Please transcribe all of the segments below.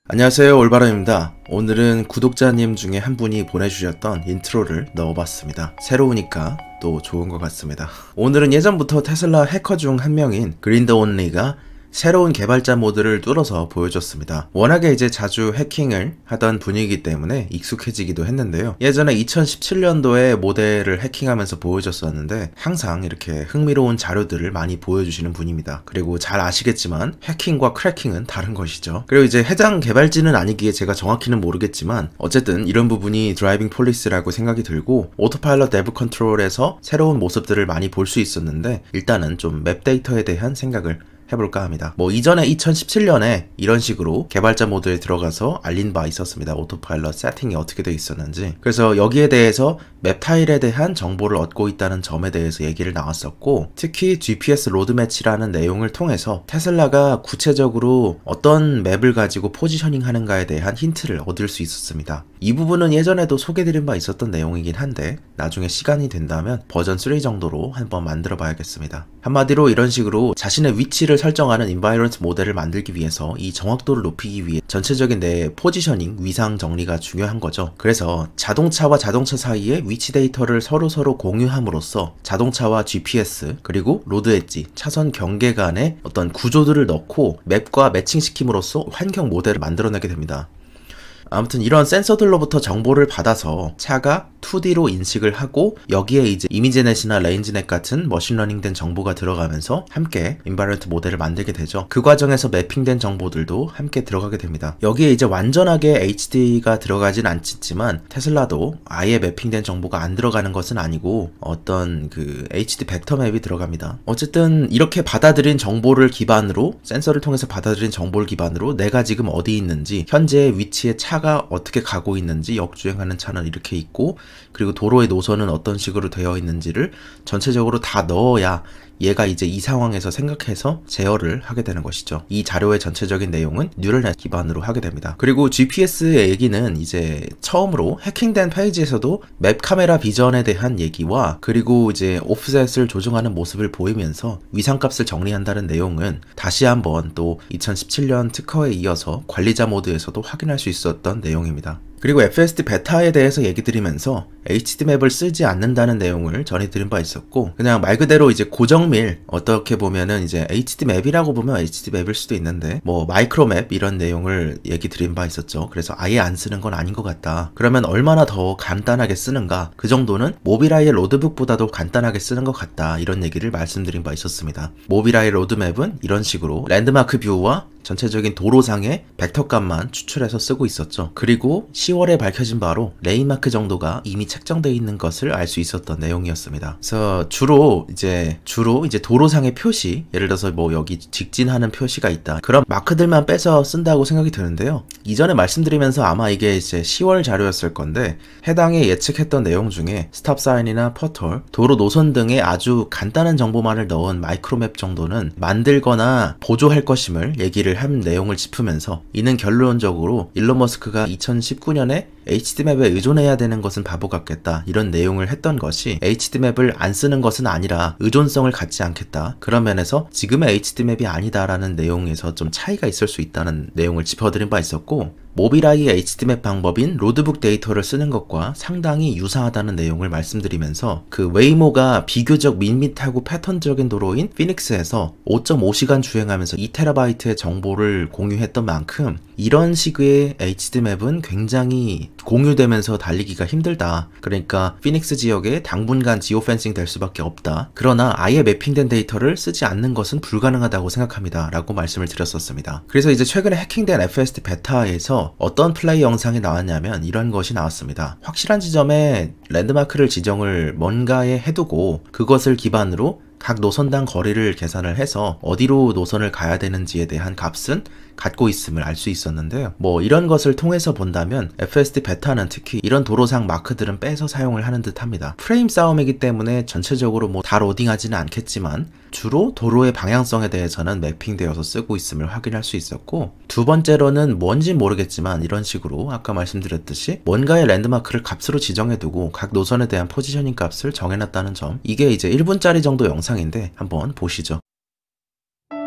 안녕하세요, 올바람입니다. 오늘은 구독자님 중에 한 분이 보내주셨던 인트로를 넣어봤습니다. 새로우니까 또 좋은 것 같습니다. 오늘은 예전부터 테슬라 해커 중 한 명인 그린더온리가 새로운 개발자 모드를 뚫어서 보여줬습니다. 워낙에 이제 자주 해킹을 하던 분이기 때문에 익숙해지기도 했는데요. 예전에 2017년도에 모델을 해킹하면서 보여줬었는데 항상 이렇게 흥미로운 자료들을 많이 보여주시는 분입니다. 그리고 잘 아시겠지만 해킹과 크래킹은 다른 것이죠. 그리고 이제 해당 개발지는 아니기에 제가 정확히는 모르겠지만 어쨌든 이런 부분이 드라이빙 폴리스라고 생각이 들고 오토파일럿 내부 컨트롤에서 새로운 모습들을 많이 볼 수 있었는데 일단은 좀 맵 데이터에 대한 생각을 해볼까 합니다. 이전에 2017년에 이런 식으로 개발자 모드에 들어가서 알린 바 있었습니다. 오토파일럿 세팅이 어떻게 돼 있었는지. 그래서 여기에 대해서 맵 타일에 대한 정보를 얻고 있다는 점에 대해서 얘기를 나왔었고, 특히 GPS 로드매치라는 내용을 통해서 테슬라가 구체적으로 어떤 맵을 가지고 포지셔닝 하는가에 대한 힌트를 얻을 수 있었습니다. 이 부분은 예전에도 소개드린 바 있었던 내용이긴 한데 나중에 시간이 된다면 버전 3 정도로 한번 만들어 봐야겠습니다. 한마디로 이런 식으로 자신의 위치를 설정하는 인바이런트 모델을 만들기 위해서 이 정확도를 높이기 위해 전체적인 내 포지셔닝, 위상 정리가 중요한 거죠. 그래서 자동차와 자동차 사이에 위치 데이터를 서로 공유함으로써 자동차와 GPS 그리고 로드 엣지, 차선 경계 간의 어떤 구조들을 넣고 맵과 매칭시킴으로써 환경 모델을 만들어내게 됩니다. 아무튼 이런 센서들로부터 정보를 받아서 차가 2D로 인식을 하고 여기에 이제 이미지넷이나 레인지넷 같은 머신러닝 된 정보가 들어가면서 함께 인바이런트 모델을 만들게 되죠. 그 과정에서 매핑된 정보들도 함께 들어가게 됩니다. 여기에 이제 완전하게 HD가 들어가진 않지만 테슬라도 아예 매핑된 정보가 안 들어가는 것은 아니고 어떤 그 HD 벡터 맵이 들어갑니다. 어쨌든 이렇게 받아들인 정보를 기반으로 센서를 통해서 받아들인 정보를 기반으로 내가 지금 어디 있는지 현재의 위치에 차가 어떻게 가고 있는지 역주행하는 차는 이렇게 있고 그리고 도로의 노선은 어떤 식으로 되어 있는지를 전체적으로 다 넣어야 얘가 이제 이 상황에서 생각해서 제어를 하게 되는 것이죠. 이 자료의 전체적인 내용은 뉴럴넷 기반으로 하게 됩니다. 그리고 GPS의 얘기는 이제 처음으로 해킹된 페이지에서도 맵 카메라 비전에 대한 얘기와 그리고 이제 오프셋을 조정하는 모습을 보이면서 위상값을 정리한다는 내용은 다시 한번 또 2017년 특허에 이어서 관리자 모드에서도 확인할 수 있었던 내용입니다. 그리고 FSD 베타에 대해서 얘기 드리면서 HD맵을 쓰지 않는다는 내용을 전해드린 바 있었고 그냥 말 그대로 이제 고정밀 어떻게 보면은 이제 HD맵이라고 보면 HD맵일 수도 있는데 마이크로맵 이런 내용을 얘기 드린 바 있었죠. 그래서 아예 안 쓰는 건 아닌 것 같다. 그러면 얼마나 더 간단하게 쓰는가 그 정도는 모빌아이의 로드북보다도 간단하게 쓰는 것 같다 이런 얘기를 말씀드린 바 있었습니다. 모빌아이 로드맵은 이런 식으로 랜드마크 뷰와 전체적인 도로상의 벡터값만 추출해서 쓰고 있었죠. 그리고 10월에 밝혀진 바로 레인마크 정도가 이미 책정되어 있는 것을 알 수 있었던 내용이었습니다. 그래서 주로 이제 도로상의 표시, 예를 들어서 여기 직진하는 표시가 있다. 그런 마크들만 빼서 쓴다고 생각이 드는데요. 이전에 말씀드리면서 아마 이게 이제 10월 자료였을 건데 해당에 예측했던 내용 중에 스탑 사인이나 퍼털, 도로 노선 등의 아주 간단한 정보만을 넣은 마이크로맵 정도는 만들거나 보조할 것임을 얘기를 한 내용을 짚으면서 이는 결론적으로 일론 머스크가 2019년에 HD맵에 의존해야 되는 것은 바보 같겠다 이런 내용을 했던 것이 HD맵을 안 쓰는 것은 아니라 의존성을 갖지 않겠다 그런 면에서 지금의 HD맵이 아니다라는 내용에서 좀 차이가 있을 수 있다는 내용을 짚어드린 바 있었고 모빌아이의 HD맵 방법인 로드북 데이터를 쓰는 것과 상당히 유사하다는 내용을 말씀드리면서 그 웨이모가 비교적 밋밋하고 패턴적인 도로인 피닉스에서 5.5시간 주행하면서 2TB의 정보를 공유했던 만큼 이런 식의 HD맵은 굉장히 공유되면서 달리기가 힘들다. 그러니까 피닉스 지역에 당분간 지오펜싱 될 수밖에 없다. 그러나 아예 매핑된 데이터를 쓰지 않는 것은 불가능하다고 생각합니다. 라고 말씀을 드렸었습니다. 그래서 이제 최근에 해킹된 FSD 베타에서 어떤 플레이 영상이 나왔냐면 이런 것이 나왔습니다. 확실한 지점에 랜드마크를 지정을 뭔가에 해두고 그것을 기반으로 각 노선당 거리를 계산을 해서 어디로 노선을 가야 되는지에 대한 값은 갖고 있음을 알 수 있었는데요. 이런 것을 통해서 본다면 FSD 베타는 특히 이런 도로상 마크들은 빼서 사용을 하는 듯 합니다. 프레임 싸움이기 때문에 전체적으로 다 로딩하지는 않겠지만 주로 도로의 방향성에 대해서는 매핑되어서 쓰고 있음을 확인할 수 있었고 두 번째로는 뭔지 모르겠지만 이런 식으로 아까 말씀드렸듯이 뭔가의 랜드마크를 값으로 지정해두고 각 노선에 대한 포지셔닝 값을 정해놨다는 점 이게 이제 1분짜리 정도 영상인데 한번 보시죠. 네,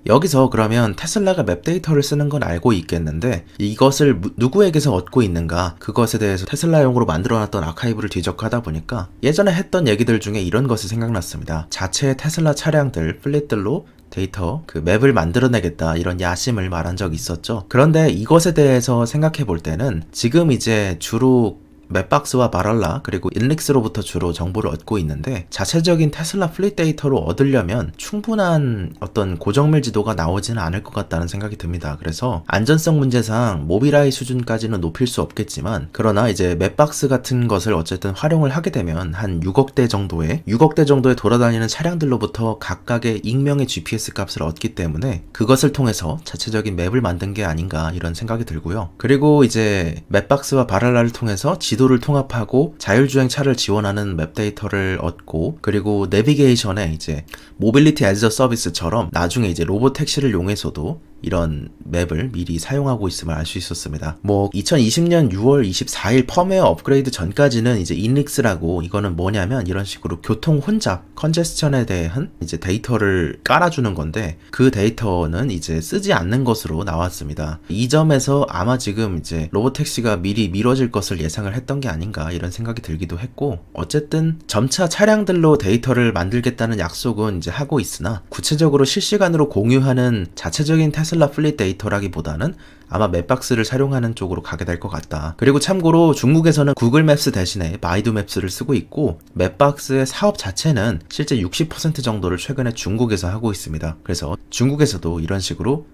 여기서 그러면 테슬라가 맵 데이터를 쓰는 건 알고 있겠는데 이것을 누구에게서 얻고 있는가, 그것에 대해서 테슬라용으로 만들어놨던 아카이브를 뒤적하다 보니까 예전에 했던 얘기들 중에 이런 것이 생각났습니다. 자체 테슬라 차량들, 플릿들로 데이터, 그 맵을 만들어내겠다, 이런 야심을 말한 적이 있었죠. 그런데 이것에 대해서 생각해 볼 때는 지금 이제 주로 맵박스와 바랄라 그리고 인릭스로부터 주로 정보를 얻고 있는데, 자체적인 테슬라 플릿 데이터로 얻으려면 충분한 어떤 고정밀 지도가 나오지는 않을 것 같다는 생각이 듭니다. 그래서 안전성 문제상 모빌아이 수준까지는 높일 수 없겠지만, 그러나 이제 맵박스 같은 것을 어쨌든 활용을 하게 되면 한 6억대 정도의 돌아다니는 차량들로부터 각각의 익명의 GPS 값을 얻기 때문에 그것을 통해서 자체적인 맵을 만든 게 아닌가, 이런 생각이 들고요. 그리고 이제 맵박스와 바랄라를 통해서 지도를 통합하고 자율주행차를 지원하는 맵 데이터를 얻고, 그리고 내비게이션에 이제 모빌리티 애즈 어 서비스처럼 나중에 이제 로봇 택시를 이용해서도 이런 맵을 미리 사용하고 있음을 알 수 있었습니다. 뭐 2020년 6월 24일 펌웨어 업그레이드 전까지는 이제 인릭스라고, 이거는 뭐냐면 이런 식으로 교통 혼잡, 컨제스천에 대한 이제 데이터를 깔아주는 건데, 그 데이터는 이제 쓰지 않는 것으로 나왔습니다. 이 점에서 아마 지금 이제 로봇택시가 미리 미뤄질 것을 예상을 했던 게 아닌가, 이런 생각이 들기도 했고, 어쨌든 점차 차량들로 데이터를 만들겠다는 약속은 이제 하고 있으나 구체적으로 실시간으로 공유하는 자체적인 테슬라 플릿 데이터라기보다는 아마 맵박스를 사용하는 쪽으로 가게 될 것 같다. 그리고 참고로 중국에서는 구글 맵스 대신에 바이두 맵스를 쓰고 있고, 맵박스의 사업 자체는 실제 60% 정도를 최근에 중국에서 하고 있습니다. 그래서 중국에서도 이런 식으로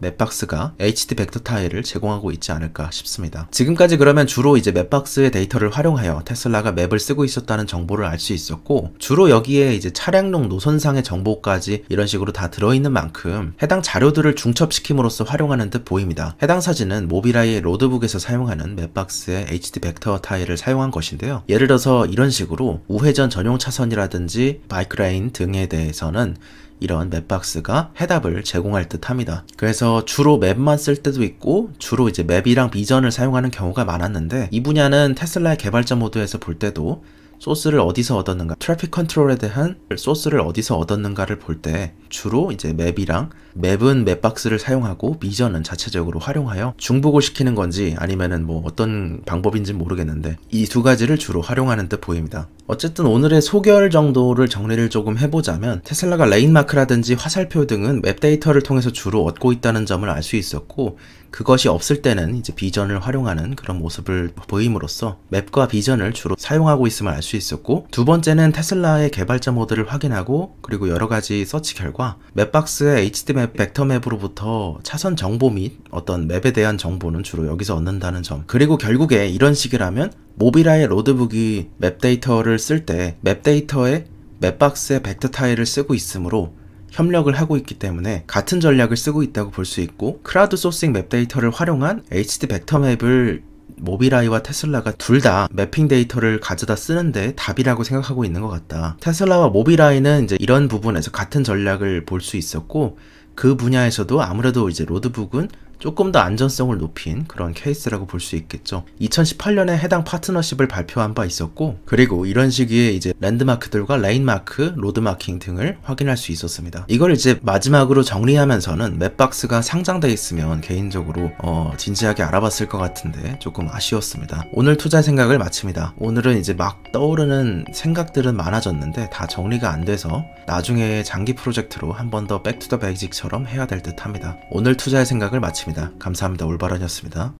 맵박스가 HD 벡터 타일을 제공하고 있지 않을까 싶습니다. 지금까지 그러면 주로 이제 맵박스의 데이터를 활용하여 테슬라가 맵을 쓰고 있었다는 정보를 알 수 있었고, 주로 여기에 이제 차량용 노선상의 정보까지 이런 식으로 다 들어있는 만큼 해당 자료들을 중첩시킴으로써 활용하는 듯 보입니다. 해당 사진은 모빌아이의 로드북에서 사용하는 맵박스의 HD 벡터 타일을 사용한 것인데요. 예를 들어서 이런 식으로 우회전 전용 차선이라든지 바이크레인 등에 대해서는 이런 맵박스가 해답을 제공할 듯 합니다. 그래서 주로 맵만 쓸 때도 있고, 주로 이제 맵이랑 비전을 사용하는 경우가 많았는데, 이 분야는 테슬라의 개발자 모드에서 볼 때도 소스를 어디서 얻었는가, 트래픽 컨트롤에 대한 소스를 어디서 얻었는가를 볼 때 주로 이제 맵은 맵박스를 사용하고 비전은 자체적으로 활용하여 중복을 시키는 건지 아니면은 뭐 어떤 방법인지 모르겠는데 이 두 가지를 주로 활용하는 듯 보입니다. 어쨌든 오늘의 소결 정도를 정리를 조금 해보자면, 테슬라가 레인마크라든지 화살표 등은 맵 데이터를 통해서 주로 얻고 있다는 점을 알 수 있었고, 그것이 없을 때는 이제 비전을 활용하는 그런 모습을 보임으로써 맵과 비전을 주로 사용하고 있음을 알 수 있었고, 두 번째는 테슬라의 개발자 모드를 확인하고, 그리고 여러가지 서치 결과 맵박스의 HD 맵 벡터 맵으로부터 차선 정보 및 어떤 맵에 대한 정보는 주로 여기서 얻는다는 점, 그리고 결국에 이런 식이라면 모빌아이 로드북이 맵 데이터를 쓸 때 맵 데이터에 맵박스의 벡터 타일을 쓰고 있으므로 협력을 하고 있기 때문에 같은 전략을 쓰고 있다고 볼 수 있고, 크라우드 소싱 맵 데이터를 활용한 HD 벡터 맵을 모빌아이와 테슬라가 둘 다 매핑 데이터를 가져다 쓰는데 답이라고 생각하고 있는 것 같다. 테슬라와 모빌아이는 이제 이런 부분에서 같은 전략을 볼 수 있었고, 그 분야에서도 아무래도 이제 로드북은 조금 더 안전성을 높인 그런 케이스라고 볼 수 있겠죠. 2018년에 해당 파트너십을 발표한 바 있었고, 그리고 이런 시기에 이제 랜드마크들과 레인마크, 로드마킹 등을 확인할 수 있었습니다. 이걸 이제 마지막으로 정리하면서는 맵박스가 상장돼 있으면 개인적으로 진지하게 알아봤을 것 같은데 조금 아쉬웠습니다. 오늘 투자 생각을 마칩니다. 오늘은 이제 막 떠오르는 생각들은 많아졌는데 다 정리가 안 돼서 나중에 장기 프로젝트로 한 번 더 백투더 베이직처럼 해야 될 듯 합니다. 오늘 투자의 생각을 마칩니다. 감사합니다. 올바른이었습니다.